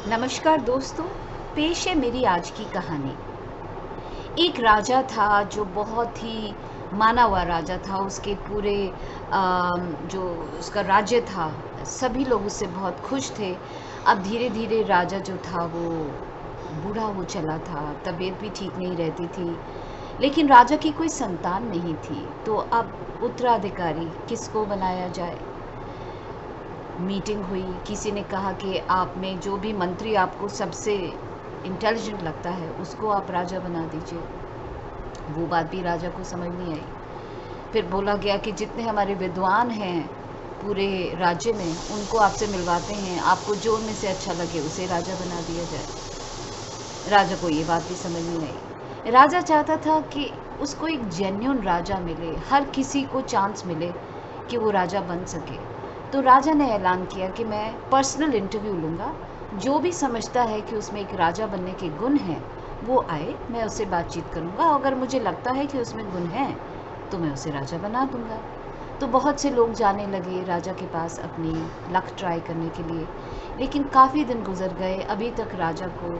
नमस्कार दोस्तों, पेश है मेरी आज की कहानी। एक राजा था जो बहुत ही माना हुआ राजा था। उसके पूरे जो उसका राज्य था, सभी लोग उससे बहुत खुश थे। अब धीरे धीरे राजा जो था वो बूढ़ा हो चला था, तबीयत भी ठीक नहीं रहती थी, लेकिन राजा की कोई संतान नहीं थी। तो अब उत्तराधिकारी किसको बनाया जाए। मीटिंग हुई, किसी ने कहा कि आप में जो भी मंत्री आपको सबसे इंटेलिजेंट लगता है उसको आप राजा बना दीजिए। वो बात भी राजा को समझ नहीं आई। फिर बोला गया कि जितने हमारे विद्वान हैं पूरे राज्य में उनको आपसे मिलवाते हैं, आपको जो उनमें से अच्छा लगे उसे राजा बना दिया जाए। राजा को ये बात भी समझ नहीं आई। राजा चाहता था कि उसको एक जेन्युइन राजा मिले, हर किसी को चांस मिले कि वो राजा बन सके। तो राजा ने ऐलान किया कि मैं पर्सनल इंटरव्यू लूँगा, जो भी समझता है कि उसमें एक राजा बनने के गुण हैं वो आए, मैं उससे बातचीत करूँगा। अगर मुझे लगता है कि उसमें गुण हैं तो मैं उसे राजा बना दूँगा। तो बहुत से लोग जाने लगे राजा के पास अपनी लक ट्राई करने के लिए, लेकिन काफ़ी दिन गुजर गए, अभी तक राजा को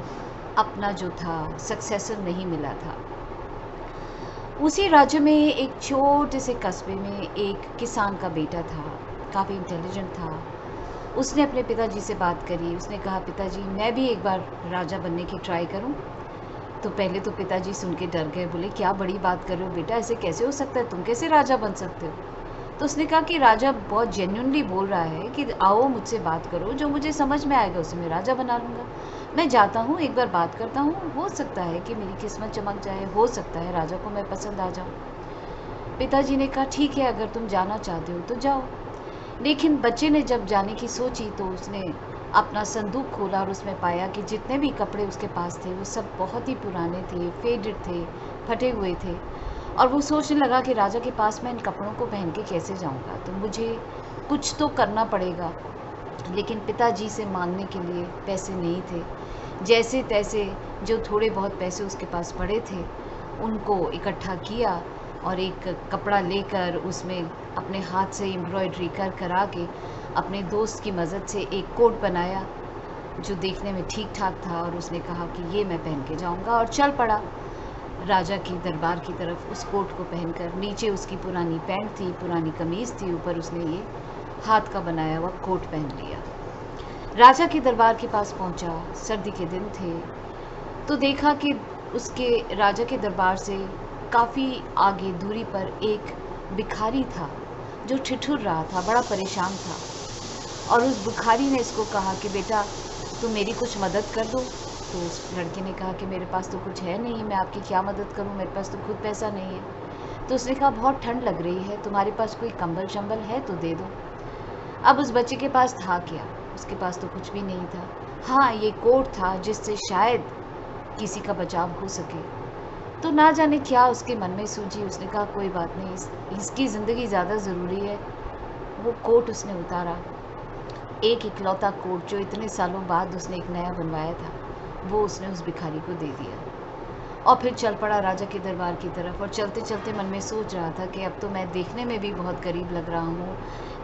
अपना जो था सक्सेसर नहीं मिला था। उसी राज्य में एक छोटे से कस्बे में एक किसान का बेटा था, काफ़ी इंटेलिजेंट था। उसने अपने पिताजी से बात करी। उसने कहा, पिताजी मैं भी एक बार राजा बनने की ट्राई करूं। तो पहले तो पिताजी सुन के डर गए, बोले क्या बड़ी बात कर रहे हो बेटा, ऐसे कैसे हो सकता है, तुम कैसे राजा बन सकते हो। तो उसने कहा कि राजा बहुत जेन्युइनली बोल रहा है कि आओ मुझसे बात करो, जो मुझे समझ में आएगा उसे मैं राजा बना लूँगा। मैं जाता हूँ, एक बार बात करता हूँ, हो सकता है कि मेरी किस्मत चमक जाए, हो सकता है राजा को मैं पसंद आ जाऊँ। पिताजी ने कहा ठीक है, अगर तुम जाना चाहते हो तो जाओ। लेकिन बच्चे ने जब जाने की सोची तो उसने अपना संदूक खोला और उसमें पाया कि जितने भी कपड़े उसके पास थे वो सब बहुत ही पुराने थे, फेडेड थे, फटे हुए थे। और वो सोचने लगा कि राजा के पास मैं इन कपड़ों को पहन के कैसे जाऊंगा, तो मुझे कुछ तो करना पड़ेगा। लेकिन पिताजी से मांगने के लिए पैसे नहीं थे। जैसे तैसे जो थोड़े बहुत पैसे उसके पास पड़े थे उनको इकट्ठा किया और एक कपड़ा लेकर उसमें अपने हाथ से एम्ब्रॉयडरी कर करा के अपने दोस्त की मदद से एक कोट बनाया जो देखने में ठीक ठाक था। और उसने कहा कि ये मैं पहन के जाऊंगा, और चल पड़ा राजा की दरबार की तरफ उस कोट को पहनकर। नीचे उसकी पुरानी पैंट थी, पुरानी कमीज़ थी, ऊपर उसने ये हाथ का बनाया हुआ कोट पहन लिया। राजा के दरबार के पास पहुंचा, सर्दी के दिन थे। तो देखा कि उसके राजा के दरबार से काफ़ी आगे दूरी पर एक भिखारी था जो ठिठुर रहा था, बड़ा परेशान था। और उस भिखारी ने इसको कहा कि बेटा तुम मेरी कुछ मदद कर दो। तो उस लड़के ने कहा कि मेरे पास तो कुछ है नहीं, मैं आपकी क्या मदद करूं, मेरे पास तो खुद पैसा नहीं है। तो उसने कहा बहुत ठंड लग रही है, तुम्हारे पास कोई कंबल शंबल है तो दे दो। अब उस बच्चे के पास था क्या, उसके पास तो कुछ भी नहीं था। हाँ, ये कोट था जिससे शायद किसी का बचाव हो सके। तो ना जाने क्या उसके मन में सूझी, उसने कहा कोई बात नहीं, इसकी ज़िंदगी ज़्यादा ज़रूरी है। वो कोट उसने उतारा, एक इकलौता कोट जो इतने सालों बाद उसने एक नया बनवाया था, वो उसने उस भिखारी को दे दिया। और फिर चल पड़ा राजा के दरबार की तरफ। और चलते चलते मन में सोच रहा था कि अब तो मैं देखने में भी बहुत गरीब लग रहा हूँ,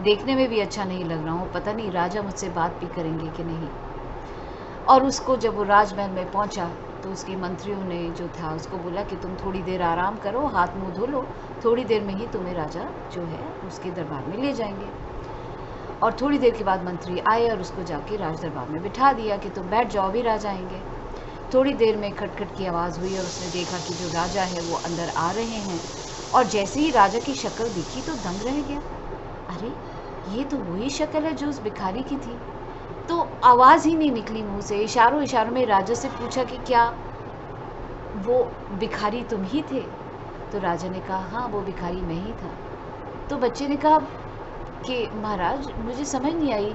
देखने में भी अच्छा नहीं लग रहा हूँ, पता नहीं राजा मुझसे बात भी करेंगे कि नहीं। और उसको जब वो राजमहल में पहुंचा तो उसके मंत्रियों ने जो था उसको बोला कि तुम थोड़ी देर आराम करो, हाथ मुंह धो लो, थोड़ी देर में ही तुम्हें राजा जो है उसके दरबार में ले जाएंगे। और थोड़ी देर के बाद मंत्री आए और उसको जाके राज दरबार में बिठा दिया कि तुम बैठ जाओ, भी राजा आएंगे। थोड़ी देर में खटखट की आवाज़ हुई और उसने देखा कि जो राजा है वो अंदर आ रहे हैं। और जैसे ही राजा की शक्ल दिखी तो दंग रह गया। अरे, ये तो वही शक्ल है जो उस भिखारी की थी। तो आवाज़ ही नहीं निकली मुंह से, इशारों इशारों में राजा से पूछा कि क्या वो भिखारी तुम ही थे। तो राजा ने कहा हाँ, वो भिखारी मैं ही था। तो बच्चे ने कहा कि महाराज मुझे समझ नहीं आई,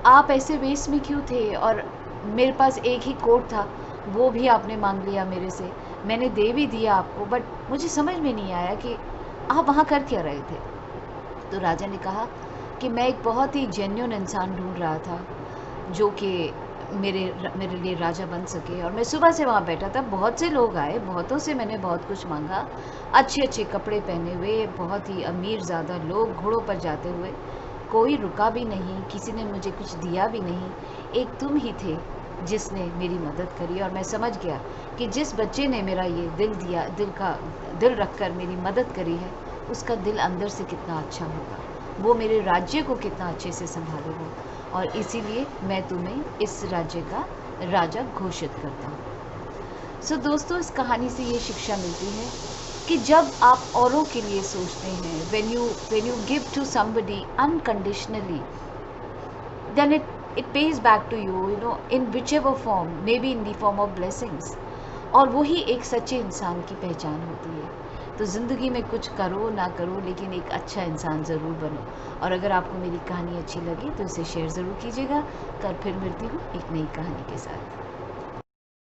आप ऐसे वेश में क्यों थे, और मेरे पास एक ही कोट था, वो भी आपने मांग लिया मेरे से, मैंने दे भी दिया आपको, बट मुझे समझ में नहीं आया कि आप वहाँ कर क्या रहे थे। तो राजा ने कहा कि मैं एक बहुत ही जेन्युइन इंसान ढूंढ रहा था जो कि मेरे मेरे लिए राजा बन सके। और मैं सुबह से वहाँ बैठा था, बहुत से लोग आए, बहुतों से मैंने बहुत कुछ मांगा, अच्छे अच्छे कपड़े पहने हुए बहुत ही अमीर ज़्यादा लोग घोड़ों पर जाते हुए, कोई रुका भी नहीं, किसी ने मुझे कुछ दिया भी नहीं, एक तुम ही थे जिसने मेरी मदद करी और मैं समझ गया कि जिस बच्चे ने मेरा ये दिल दिया, दिल रख कर मेरी मदद करी है, उसका दिल अंदर से कितना अच्छा होगा, वो मेरे राज्य को कितना अच्छे से संभालेगा, और इसीलिए मैं तुम्हें इस राज्य का राजा घोषित करता हूँ। सो दोस्तों, इस कहानी से ये शिक्षा मिलती है कि जब आप औरों के लिए सोचते हैं, when you give to somebody unconditionally, then it pays back to you, you know, in whichever form, maybe in the form of blessings. और वही एक सच्चे इंसान की पहचान होती है। तो ज़िंदगी में कुछ करो ना करो, लेकिन एक अच्छा इंसान ज़रूर बनो। और अगर आपको मेरी कहानी अच्छी लगी तो इसे शेयर ज़रूर कीजिएगा। कल फिर मिलती हूँ एक नई कहानी के साथ।